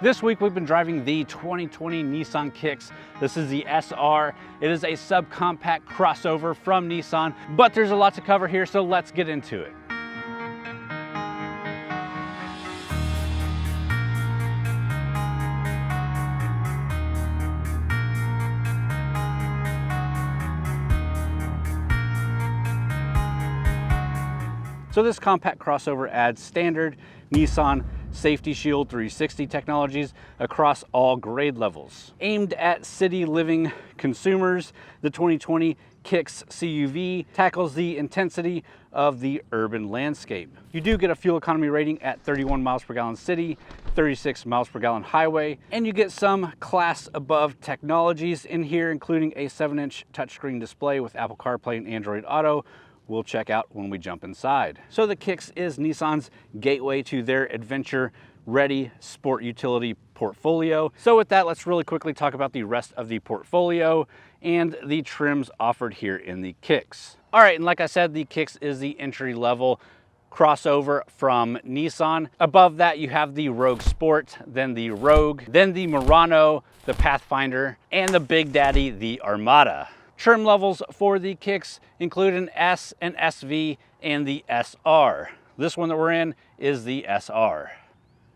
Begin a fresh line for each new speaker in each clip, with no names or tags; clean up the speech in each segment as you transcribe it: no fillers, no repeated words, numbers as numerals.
This week we've been driving the 2020 Nissan Kicks. This is the SR. It is a subcompact crossover from Nissan, but there's a lot to cover here, so let's get into it. So this compact crossover adds standard Nissan Safety Shield 360 technologies across all grade levels. Aimed at city living consumers, the 2020 Kicks CUV tackles the intensity of the urban landscape. You do get a fuel economy rating at 31 miles per gallon city, 36 miles per gallon highway, and you get some class above technologies in here, including a 7-inch touchscreen display with Apple CarPlay and Android Auto. We'll check out when we jump inside. So the Kicks is Nissan's gateway to their adventure-ready sport utility portfolio. So with that, let's really quickly talk about the rest of the portfolio and the trims offered here in the Kicks. All right, and like I said, the Kicks is the entry-level crossover from Nissan. Above that, you have the Rogue Sport, then the Rogue, then the Murano, the Pathfinder, and the Big Daddy, the Armada. Trim levels for the Kicks include an S, an SV, and the SR. This one that we're in is the SR.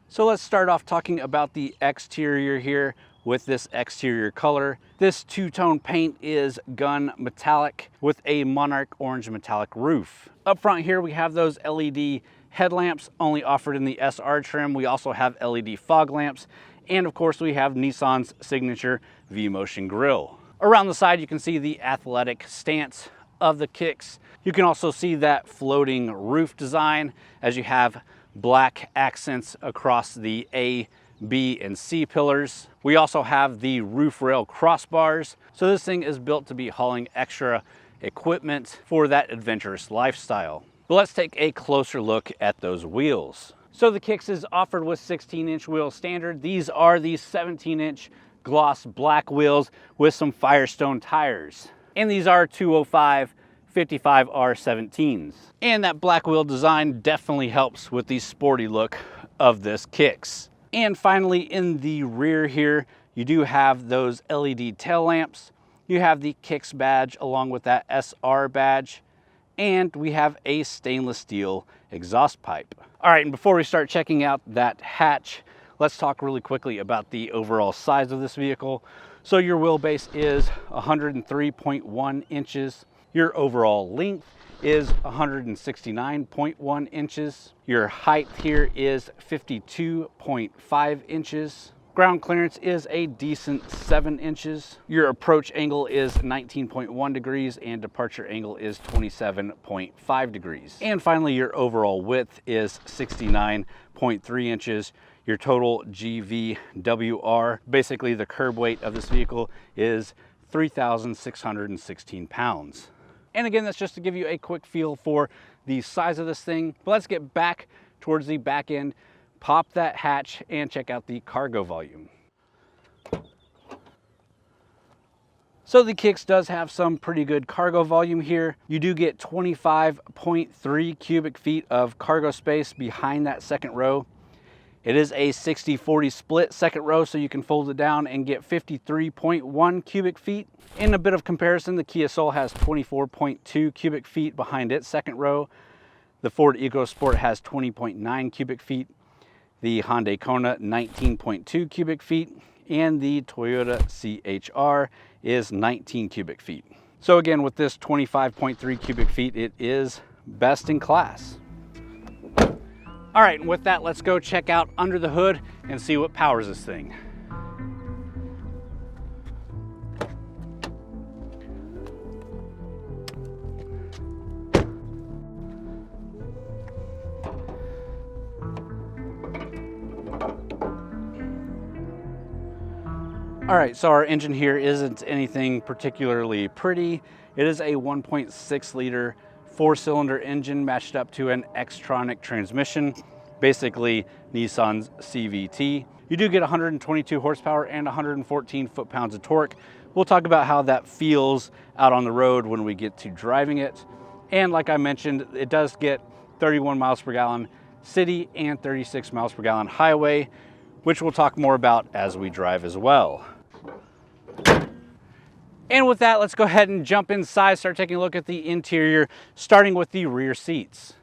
So let's start off talking about the exterior here with this exterior color. This two-tone paint is gun metallic with a monarch orange metallic roof. Up front here, we have those LED headlamps only offered in the SR trim. We also have LED fog lamps. And of course, we have Nissan's signature V-Motion grille. Around the side, you can see the athletic stance of the Kicks. You can also see that floating roof design as you have black accents across the A, B, and C pillars. We also have the roof rail crossbars. So this thing is built to be hauling extra equipment for that adventurous lifestyle. But let's take a closer look at those wheels. So the Kicks is offered with 16-inch wheels standard. These are the 17-inch gloss black wheels with some Firestone tires. And these are 205 55R17s. And that black wheel design definitely helps with the sporty look of this Kicks. And finally, in the rear here, you do have those LED tail lamps. You have the Kicks badge along with that SR badge. And we have a stainless steel exhaust pipe. All right, and before we start checking out that hatch, let's talk really quickly about the overall size of this vehicle. So your wheelbase is 103.1 inches. Your overall length is 169.1 inches. Your height here is 52.5 inches. Ground clearance is a decent 7 inches. Your approach angle is 19.1 degrees and departure angle is 27.5 degrees. And finally, your overall width is 69.3 inches. Your total GVWR, basically the curb weight of this vehicle, is 3,616 pounds. And again, that's just to give you a quick feel for the size of this thing. But let's get back towards the back end, pop that hatch, and check out the cargo volume. So the Kicks does have some pretty good cargo volume here. You do get 25.3 cubic feet of cargo space behind that second row. It is a 60-40 split second row, so you can fold it down and get 53.1 cubic feet. In a bit of comparison, the Kia Soul has 24.2 cubic feet behind its second row. The Ford EcoSport has 20.9 cubic feet. The Hyundai Kona, 19.2 cubic feet. And the Toyota CHR is 19 cubic feet. So again, with this 25.3 cubic feet, it is best in class. All right, and with that, let's go check out under the hood and see what powers this thing. All right, so our engine here isn't anything particularly pretty. It is a 1.6 liter 4-cylinder engine matched up to an Xtronic transmission, basically Nissan's CVT. You do get 122 horsepower and 114 foot-pounds of torque. We'll talk about how that feels out on the road when we get to driving it. And like I mentioned, it does get 31 miles per gallon city and 36 miles per gallon highway. which we'll talk more about as we drive as well. And with that, let's go ahead and jump inside, start taking a look at the interior, starting with the rear seats.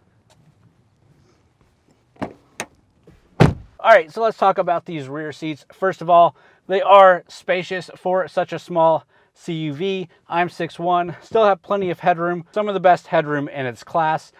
All right, so let's talk about these rear seats. First of all, they are spacious for such a small CUV. I'm 6'1", still have plenty of headroom, some of the best headroom in its class.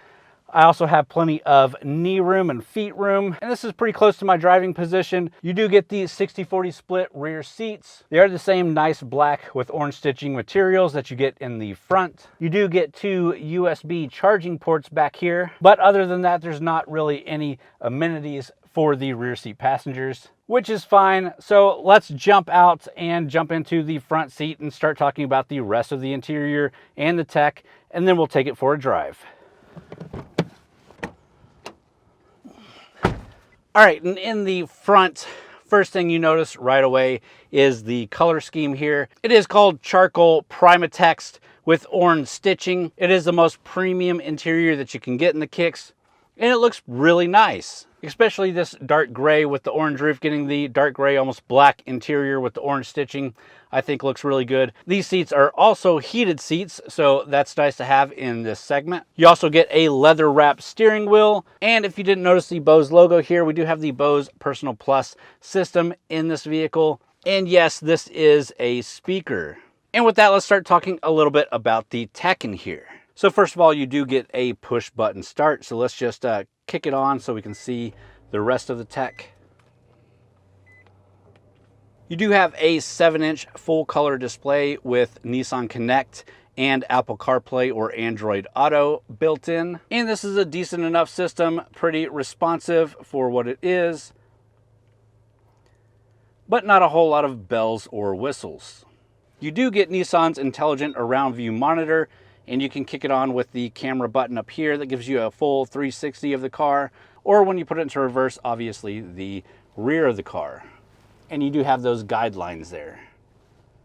I also have plenty of knee room and feet room, and this is pretty close to my driving position. You do get these 60-40 split rear seats. They are the same nice black with orange stitching materials that you get in the front. You do get 2 USB charging ports back here, but other than that, there's not really any amenities for the rear seat passengers, which is fine. So let's jump out and jump into the front seat and start talking about the rest of the interior and the tech, and then we'll take it for a drive. All right, and in the front, first thing you notice right away is the color scheme here. It is called Charcoal Primatext with orange stitching. It is the most premium interior that you can get in the Kicks, and it looks really nice. Especially this dark gray with the orange roof, getting the dark gray, almost black interior with the orange stitching, I think looks really good. These seats are also heated seats, so that's nice to have in this segment. You also get a leather wrapped steering wheel. And if you didn't notice the Bose logo here, we do have the Bose Personal Plus system in this vehicle. And yes, this is a speaker. And with that, let's start talking a little bit about the tech in here. So first of all, you do get a push button start. So let's just kick it on so we can see the rest of the tech. You do have a 7-inch full color display with Nissan Connect and Apple CarPlay or Android Auto built in. And this is a decent enough system, pretty responsive for what it is, but not a whole lot of bells or whistles. You do get Nissan's intelligent around view monitor, and you can kick it on with the camera button up here that gives you a full 360 of the car, or when you put it into reverse, obviously the rear of the car. And you do have those guidelines there.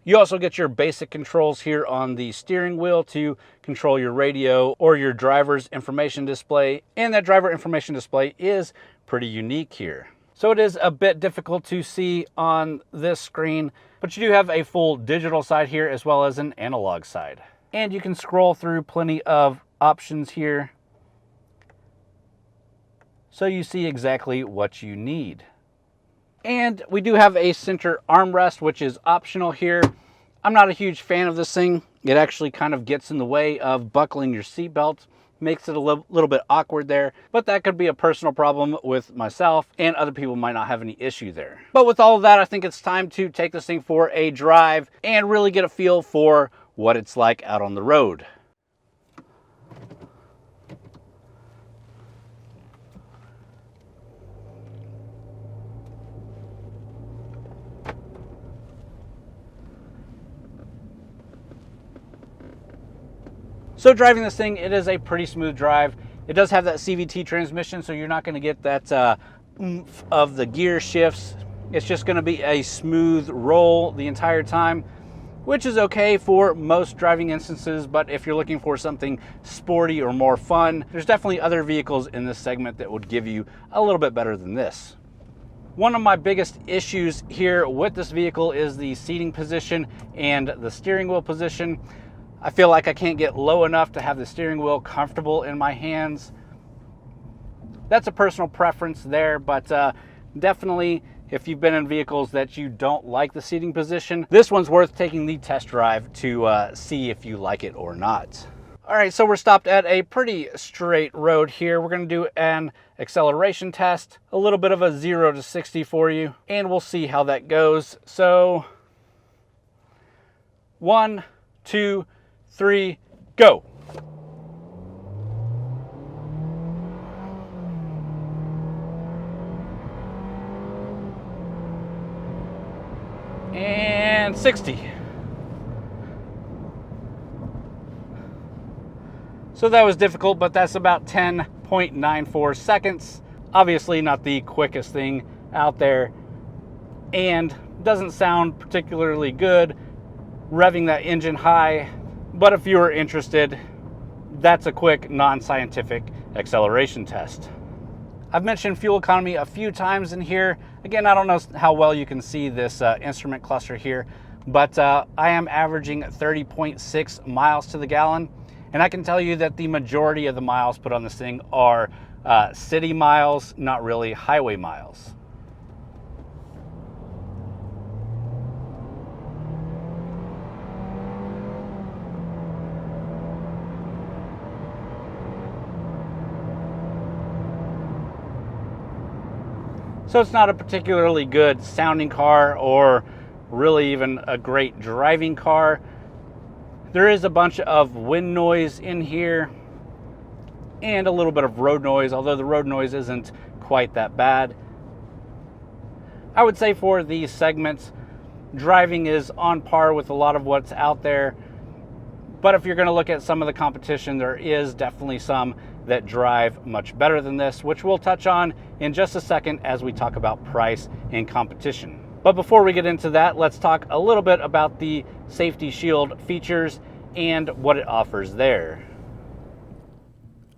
You also get your basic controls here on the steering wheel to control your radio or your driver's information display, and that driver information display is pretty unique here. So it is a bit difficult to see on this screen, but you do have a full digital side here as well as an analog side. And you can scroll through plenty of options here, so you see exactly what you need. And we do have a center armrest, which is optional here. I'm not a huge fan of this thing. It actually kind of gets in the way of buckling your seatbelt, makes it a little bit awkward there, but that could be a personal problem with myself, and other people might not have any issue there. But with all of that, I think it's time to take this thing for a drive and really get a feel for what it's like out on the road. So driving this thing, it is a pretty smooth drive. It does have that CVT transmission, so you're not going to get that oomph of the gear shifts. It's just going to be a smooth roll the entire time, which is okay for most driving instances, but if you're looking for something sporty or more fun, there's definitely other vehicles in this segment that would give you a little bit better than this. One of my biggest issues here with this vehicle is the seating position and the steering wheel position. I feel like I can't get low enough to have the steering wheel comfortable in my hands. That's a personal preference there, but definitely if you've been in vehicles that you don't like the seating position, this one's worth taking the test drive to see if you like it or not. All right, so we're stopped at a pretty straight road here. We're gonna do an acceleration test, a little bit of a 0 to 60 for you, and we'll see how that goes. So 1, 2, 3, go. And 60. So that was difficult, but that's about 10.94 seconds. Obviously not the quickest thing out there, and doesn't sound particularly good revving that engine high. But if you are interested, that's a quick non-scientific acceleration test. I've mentioned fuel economy a few times in here. Again, I don't know how well you can see this instrument cluster here, but I am averaging 30.6 miles to the gallon. And I can tell you that the majority of the miles put on this thing are city miles, not really highway miles. So it's not a particularly good sounding car or really even a great driving car. There is a bunch of wind noise in here and a little bit of road noise, although the road noise isn't quite that bad. I would say for these segments, driving is on par with a lot of what's out there. But if you're going to look at some of the competition, there is definitely some that drive much better than this, which we'll touch on in just a second as we talk about price and competition. But before we get into that, let's talk a little bit about the Safety Shield features and what it offers there.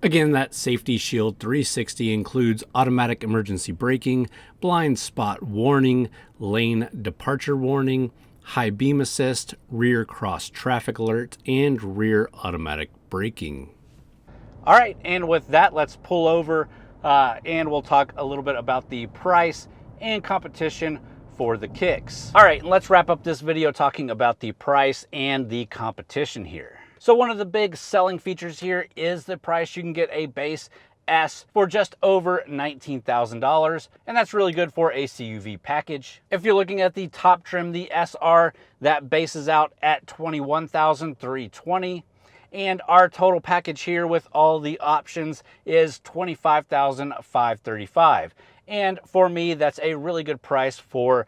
Again, that Safety Shield 360 includes automatic emergency braking, blind spot warning, lane departure warning, high beam assist, rear cross traffic alert, and rear automatic braking. All right, and with that, let's pull over and we'll talk a little bit about the price and competition for the Kicks. All right, let's wrap up this video talking about the price and the competition here. So one of the big selling features here is the price. You can get a base S for just over $19,000, and that's really good for a CUV package. If you're looking at the top trim, the SR, that bases out at $21,320. And our total package here with all the options is $25,535. And for me, that's a really good price for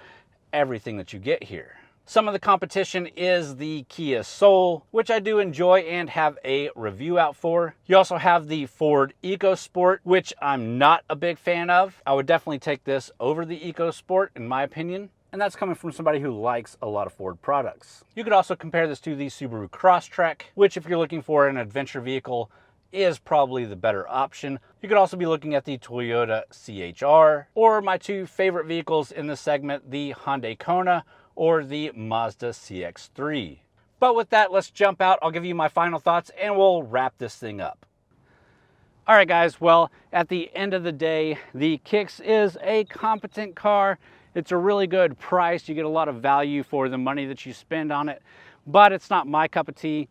everything that you get here. Some of the competition is the Kia Soul, which I do enjoy and have a review out for. You also have the Ford EcoSport, which I'm not a big fan of. I would definitely take this over the EcoSport in my opinion. And that's coming from somebody who likes a lot of Ford products. You could also compare this to the Subaru Crosstrek, which if you're looking for an adventure vehicle is probably the better option. You could also be looking at the Toyota CHR, or my two favorite vehicles in this segment, the Hyundai Kona or the Mazda CX-3. But with that, let's jump out. I'll give you my final thoughts and we'll wrap this thing up. All right, guys, well, at the end of the day, the Kicks is a competent car. It's a really good price. You get a lot of value for the money that you spend on it, but it's not my cup of tea.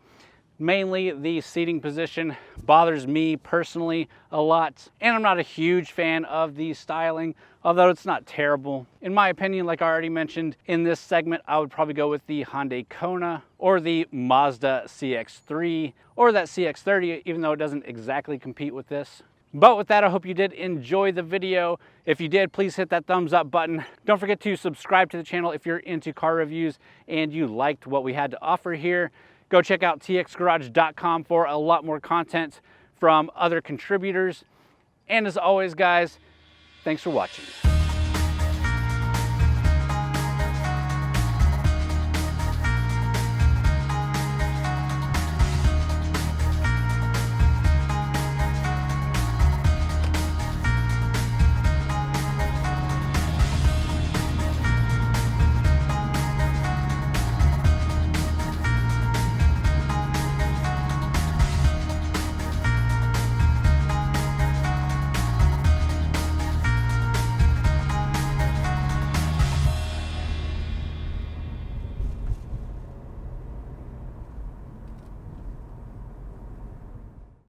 Mainly the seating position bothers me personally a lot, and I'm not a huge fan of the styling, although it's not terrible. In my opinion, like I already mentioned, in this segment, I would probably go with the Hyundai Kona or the Mazda CX-3 or that CX-30, even though it doesn't exactly compete with this. But with that, I hope you did enjoy the video. If you did, please hit that thumbs up button. Don't forget to subscribe to the channel if you're into car reviews and you liked what we had to offer here. Go check out txgarage.com for a lot more content from other contributors. And as always, guys, thanks for watching.